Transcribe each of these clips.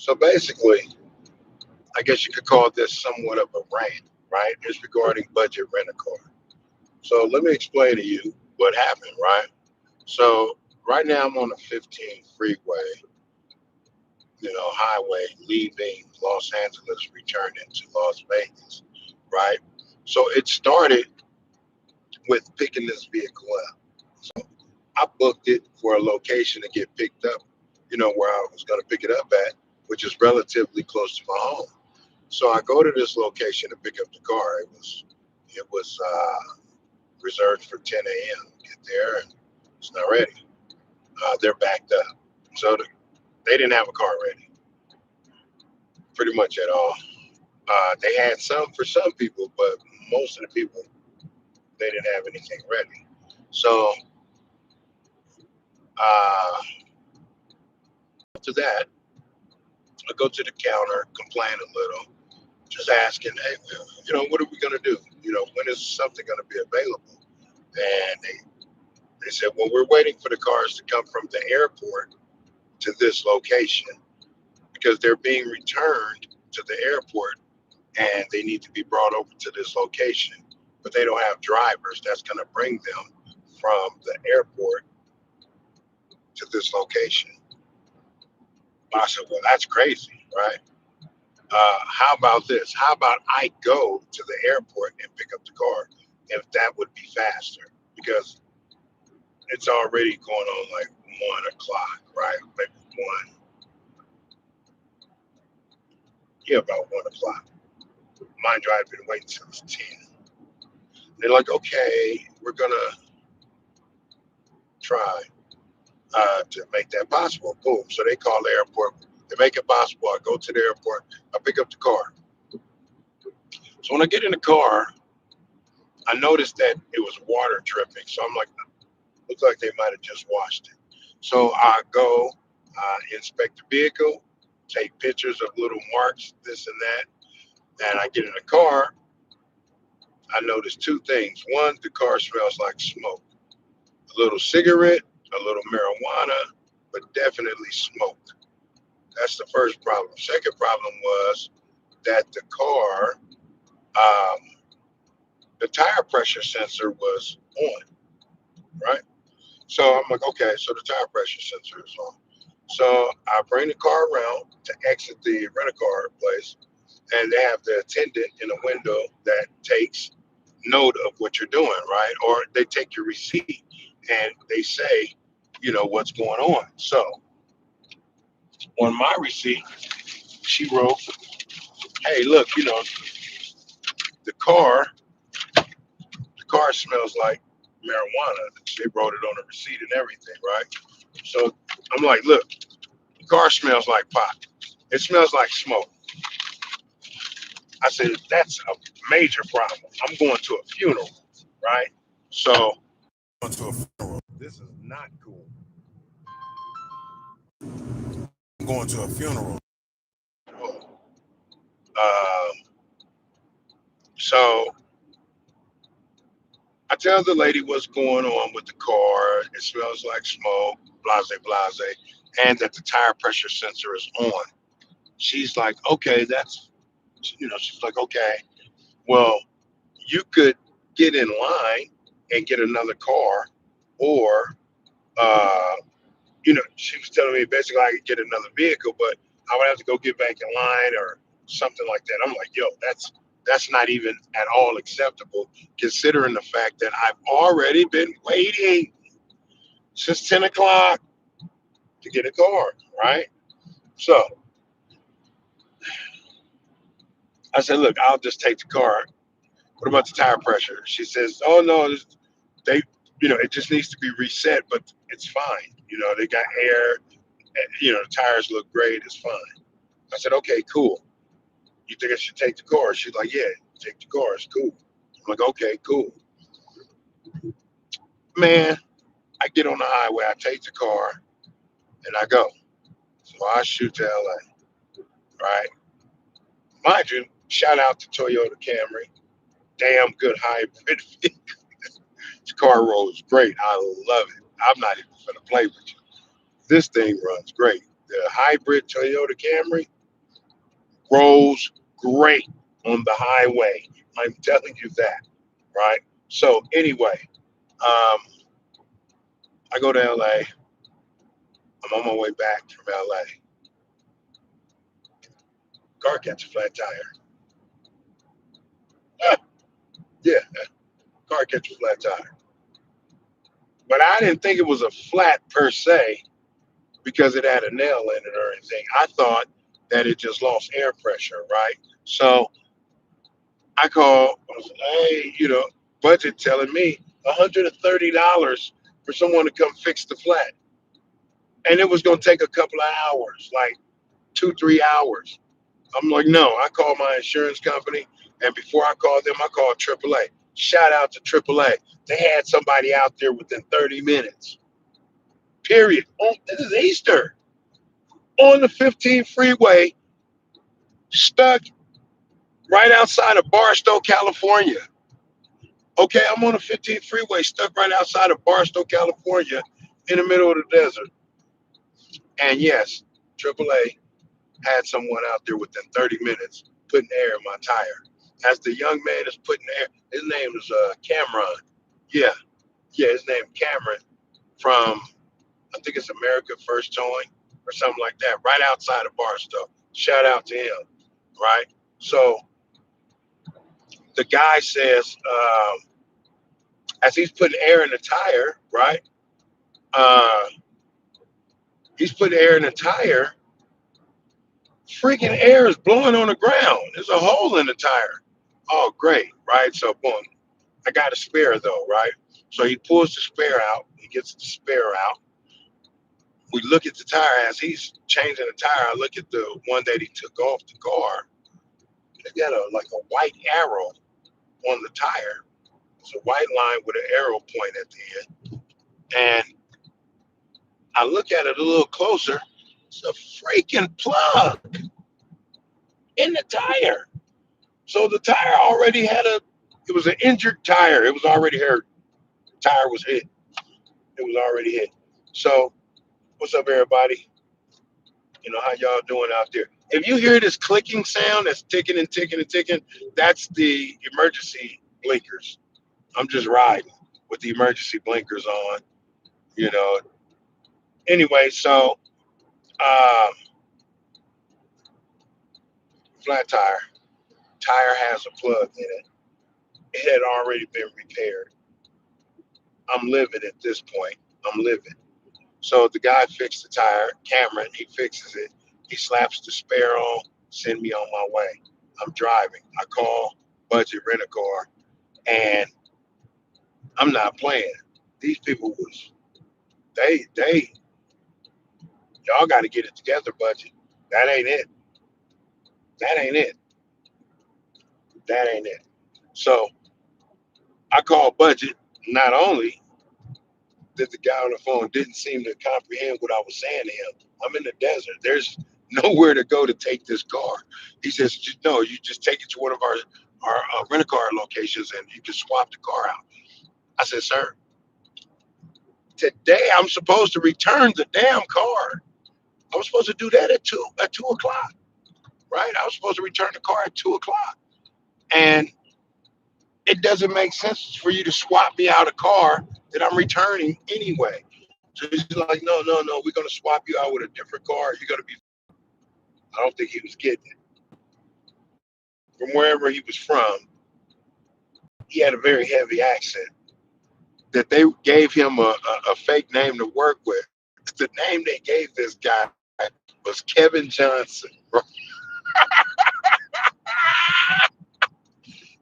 So basically, I guess you could call this somewhat of a rant, right? It's regarding budget rent a car. So let me explain to you what happened, right? So right now I'm on the 15 freeway, highway, leaving Los Angeles, returning to Las Vegas, right? So it started with picking this vehicle up. So I booked it for a location to get picked up, where I was going to pick it up at, which is relatively close to my home. So I go to this location to pick up the car. It was reserved for 10 a.m. Get there and it's not ready. They're backed up. So they didn't have a car ready, pretty much at all. They had some for some people, but most of the people, they didn't have anything ready. So uh, after that, I go to the counter, complain a little, just asking, hey, what are we going to do? When is something going to be available? And they said, well, we're waiting for the cars to come from the airport to this location because they're being returned to the airport and they need to be brought over to this location. But they don't have drivers that's going to bring them from the airport to this location. I said, well, that's crazy, right? How about this? How about I go to the airport and pick up the car if that would be faster? Because it's already going on like 1 o'clock, right? Maybe one. Yeah, about 1 o'clock. Mind you, I've been waiting since 10. They're like, okay, we're gonna try to make that possible. Boom. So they call the airport. They make it possible. I go to the airport. I pick up the car. So when I get in the car, I noticed that it was water dripping. So I'm like, looks like they might have just washed it. So I go inspect the vehicle, take pictures of little marks, this and that. And I get in the car. I noticed two things. One, the car smells like smoke. A little cigarette, a little marijuana, but definitely smoke. That's the first problem. Second problem was that um, the tire pressure sensor was on, right? So I'm like, okay, so the tire pressure sensor is on. So I bring the car around to exit the rental car place, and they have the attendant in the window that takes note of what you're doing, right? Or they take your receipt and they say, what's going on. So on my receipt, she wrote, hey, look, the car, the car smells like marijuana. They wrote it on the receipt and everything, right? So I'm like, look, the car smells like pot. It smells like smoke. I said, that's a major problem. I'm going to a funeral, right? So going to a funeral. This is not cool. I'm going to a funeral. Um, so I tell the lady what's going on with the car. It smells like smoke, blase, blase, and that the tire pressure sensor is on. She's like, okay, she's like, okay, well, you could get in line and get another car, or, uh, she was telling me basically I could get another vehicle, but I would have to go get back in line or something like that. I'm like, yo, that's not even at all acceptable, considering the fact that I've already been waiting since 10 o'clock to get a car, right? So I said, look, I'll just take the car. What about the tire pressure? She says, oh no, they, it just needs to be reset, but it's fine. They got air, and, the tires look great. It's fine. I said, okay, cool. You think I should take the car? She's like, yeah, take the car. It's cool. I'm like, okay, cool. Man, I get on the highway. I take the car and I go. So I shoot to LA, right? Mind you, shout out to Toyota Camry. Damn good hybrid. This car rolls great. I love it. I'm not even going to play with you. This thing runs great. The hybrid Toyota Camry, rolls great on the highway. I'm telling you that, right? So anyway, I go to LA. I'm on my way back from LA. Car catch a flat tire. Yeah, car catch a flat tire. But I didn't think it was a flat per se because it had a nail in it or anything. I thought that it just lost air pressure, right? So I call, I was like, hey, budget telling me $130 for someone to come fix the flat. And it was going to take a couple of hours, like 2, 3 hours. I'm like, no, I called my insurance company. And before I called them, I called AAA. Shout out to AAA. They had somebody out there within 30 minutes, period. Oh, this is Easter on the 15 freeway, stuck right outside of Barstow, California. Okay, I'm on the 15th freeway, stuck right outside of Barstow, California, in the middle of the desert. And yes, AAA had someone out there within 30 minutes putting air in my tire. As the young man is putting air, his name is Cameron. Yeah, yeah, his name Cameron from, I think it's America First Towing or something like that, right outside of Barstow. Shout out to him, right? So the guy says, as he's putting air in the tire, right? Uh, he's putting air in the tire. Freaking air is blowing on the ground. There's a hole in the tire. Oh, great, right? So, boom, I got a spare though, right? So he pulls the spare out. He gets the spare out. We look at the tire as he's changing the tire. I look at the one that he took off the car. They got a white arrow on the tire. It's a white line with an arrow point at the end. And I look at it a little closer. It's a freaking plug in the tire. So the tire already it was an injured tire. It was already hurt. The tire was hit. It was already hit. So, what's up, everybody? How y'all doing out there? If you hear this clicking sound that's ticking and ticking and ticking, that's the emergency blinkers. I'm just riding with the emergency blinkers on, you know. Anyway, so um, flat tire. Tire has a plug in it. It had already been repaired. I'm living at this point. I'm living. So the guy fixed the tire, Cameron, he fixes it. He slaps the spare on, send me on my way. I'm driving. I call Budget Rent a Car, and I'm not playing. These people they y'all got to get it together, Budget. That ain't it. That ain't it. That ain't it. So I called Budget. Not only did the guy on the phone didn't seem to comprehend what I was saying to him. I'm in the desert. There's nowhere to go to take this car. He says, no, you just take it to one of our rent-a-car locations and you can swap the car out. I said, sir, today I'm supposed to return the damn car. I was supposed to do that at 2 o'clock, right? I was supposed to return the car at 2 o'clock. And it doesn't make sense for you to swap me out a car that I'm returning anyway. So he's like, no, no, no, we're gonna swap you out with a different car. You're gonna be. I don't think he was getting it. From wherever he was from, he had a very heavy accent. That they gave him a fake name to work with. The name they gave this guy was Kevin Johnson.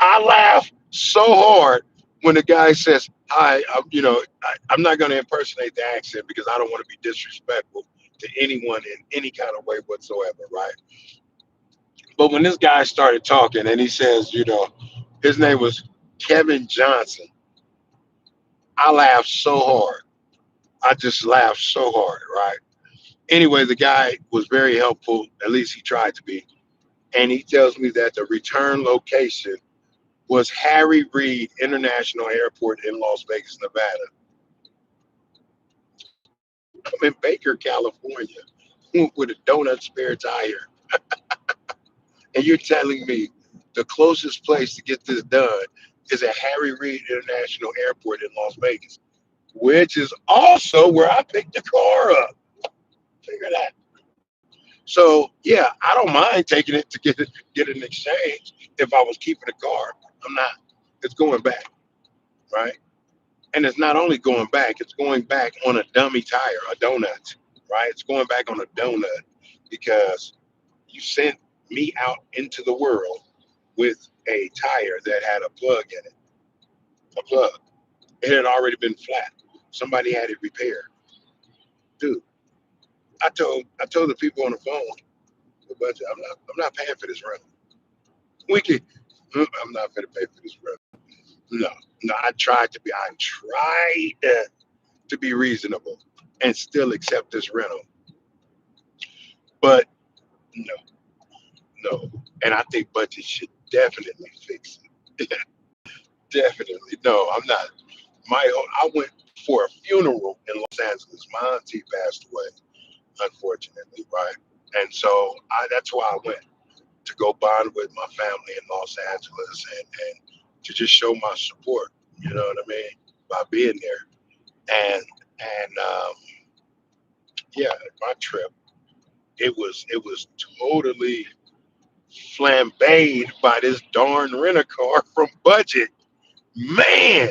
I laugh so hard when the guy says, "Hi, I'm not going to impersonate the accent because I don't want to be disrespectful to anyone in any kind of way whatsoever, right?" But when this guy started talking and he says, his name was Kevin Johnson, I laughed so hard. I just laughed so hard, right? Anyway, the guy was very helpful. At least he tried to be. And he tells me that the return location was Harry Reid International Airport in Las Vegas, Nevada. I'm in Baker, California, with a donut spare tire. And you're telling me the closest place to get this done is at Harry Reid International Airport in Las Vegas, which is also where I picked the car up. Figure that. So yeah, I don't mind taking it to get an exchange if I was keeping the car. I'm not. It's going back, right? And it's not only going back, it's going back on a dummy tire, a donut, right? It's going back on a donut because you sent me out into the world with a tire that had a plug in it. A plug. It had already been flat. Somebody had it repaired. Dude, I told the people on the phone, but I'm not paying for this rental. We can I'm not gonna pay for this rental. No, no, I tried to be reasonable and still accept this rental. But no, no. And I think budget should definitely fix it. Definitely. No, I'm not. I went for a funeral in Los Angeles. My auntie passed away, unfortunately, right? And so that's why I went to go bond with my family in Los Angeles and to just show my support. You know what I mean? By being there. And yeah, my trip it was totally flambéed by this darn rent a car from budget. Man,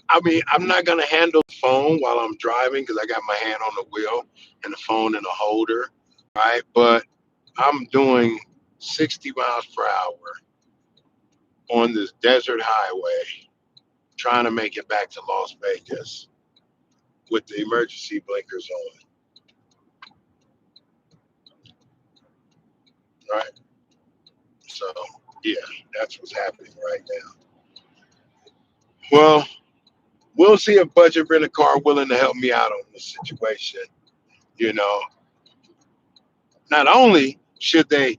I mean, I'm not gonna handle the phone while I'm driving because I got my hand on the wheel and the phone in a holder, right? But I'm doing 60 miles per hour on this desert highway, trying to make it back to Las Vegas with the emergency blinkers on, right? So, yeah, that's what's happening right now. Well, we'll see if Budget Rent a Car willing to help me out on this situation. You know, not only should they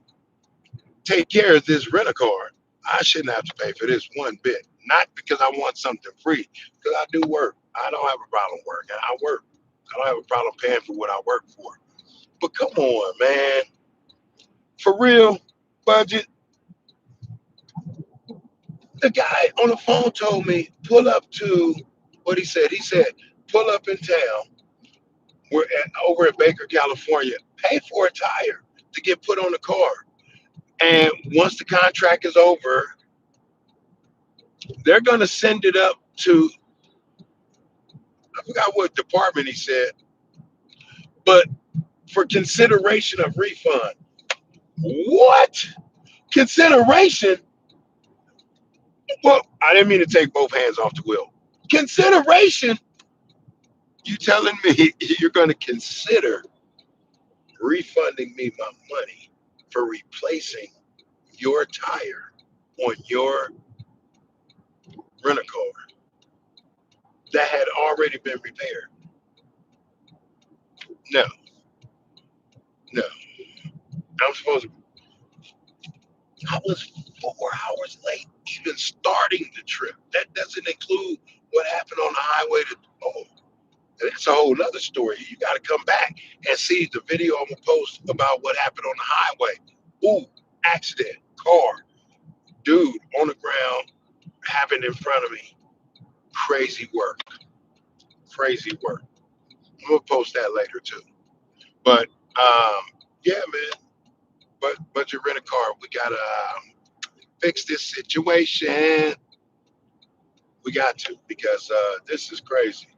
take care of this rent a car, I shouldn't have to pay for this one bit. Not because I want something free, because I do work. I don't have a problem working. I work. I don't have a problem paying for what I work for. But come on, man. For real, Budget. The guy on the phone told me, pull up to what he said. He said, pull up in town. Over in Baker, California. Pay for a tire to get put on the car. And once the contract is over, they're going to send it up to, I forgot what department he said, but for consideration of refund. What? Consideration? Well, I didn't mean to take both hands off the wheel. Consideration? You telling me you're going to consider refunding me my money for replacing your tire on your rent a car that had already been repaired? No, no. I'm supposed to. I was 4 hours late even starting the trip. That doesn't include what happened on the highway to. Oh, that's a whole nother story. You got to come back and see the video I'm gonna post about what happened on the highway. Ooh, accident, car, dude on the ground, happened in front of me. Crazy work, crazy work. I'm gonna post that later too. But yeah, man. But you rent a car. We gotta fix this situation. We got to because this is crazy.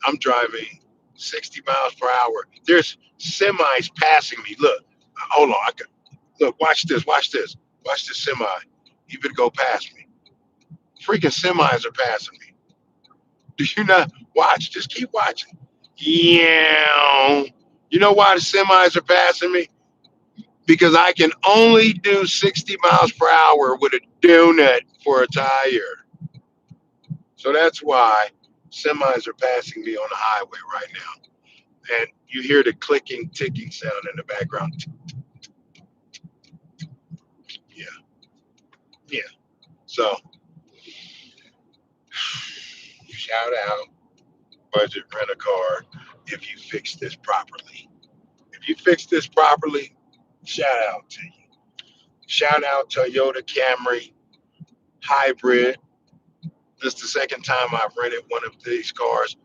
I'm driving 60 miles per hour. There's semis passing me. Look, hold on. I can look. Watch this. Watch this. Watch this semi. You better go past me. Freaking semis are passing me. Do you not watch? Just keep watching. Yeah. You know why the semis are passing me? Because I can only do 60 miles per hour with a donut for a tire. So that's why semis are passing me on the highway right now. And you hear the clicking, ticking sound in the background. Yeah, yeah. So shout out Budget Rent a Car if you fix this properly. If you fix this properly, Shout out to you. Shout out Toyota Camry Hybrid. This is the second time I've rented one of these cars.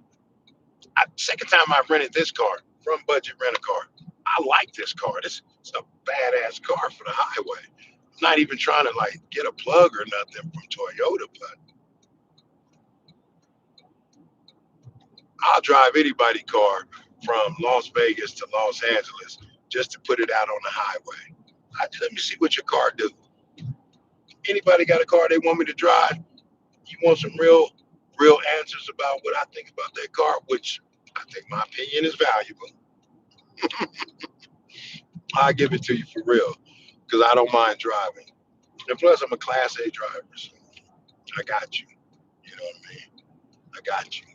Second time I've rented this car from Budget Rent a Car. I like this car. This is a badass car for the highway. I'm not even trying to like get a plug or nothing from Toyota, but I'll drive anybody car from Las Vegas to Los Angeles just to put it out on the highway. Let me see what your car do. Anybody got a car they want me to drive? You want some real answers about what I think about that car, which I think my opinion is valuable. I'll give it to you for real because I don't mind driving. And plus, I'm a Class A driver, so I got you. You know what I mean? I got you.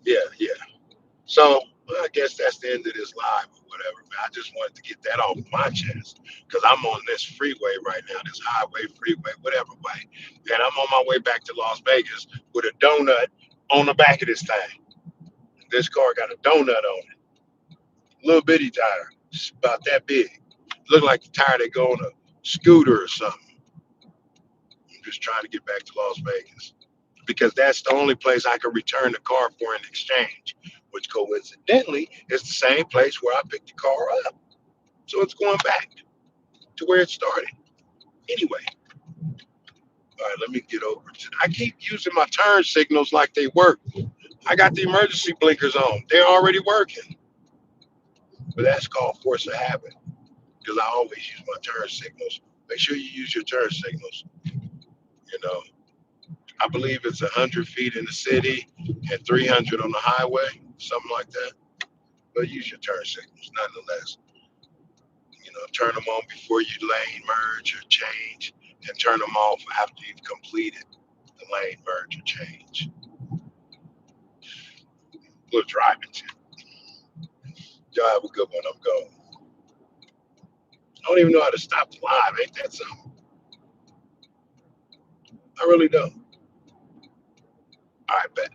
Yeah, yeah. So well, I guess that's the end of this live or whatever, man. I just wanted to get that off my chest because I'm on this freeway right now, this highway, freeway, whatever way. And I'm on my way back to Las Vegas with a donut on the back of this thing. This car got a donut on it, little bitty tire, it's about that big. Look like the tire that go on a scooter or something. I'm just trying to get back to Las Vegas because that's the only place I can return the car for an exchange, which coincidentally is the same place where I picked the car up. So it's going back to where it started. Anyway, all right, let me get over to. I keep using my turn signals like they work. I got the emergency blinkers on. They're already working, but that's called force of habit because I always use my turn signals. Make sure you use your turn signals. You know, I believe it's 100 feet in the city and 300 on the highway, something like that. But use your turn signals nonetheless. You know, turn them on before you lane merge or change, and turn them off after you've completed the lane merge or change. Good driving tip. Y'all have a good one. I'm going. I don't even know how to stop the live. Ain't that something? I really don't. All right, bet.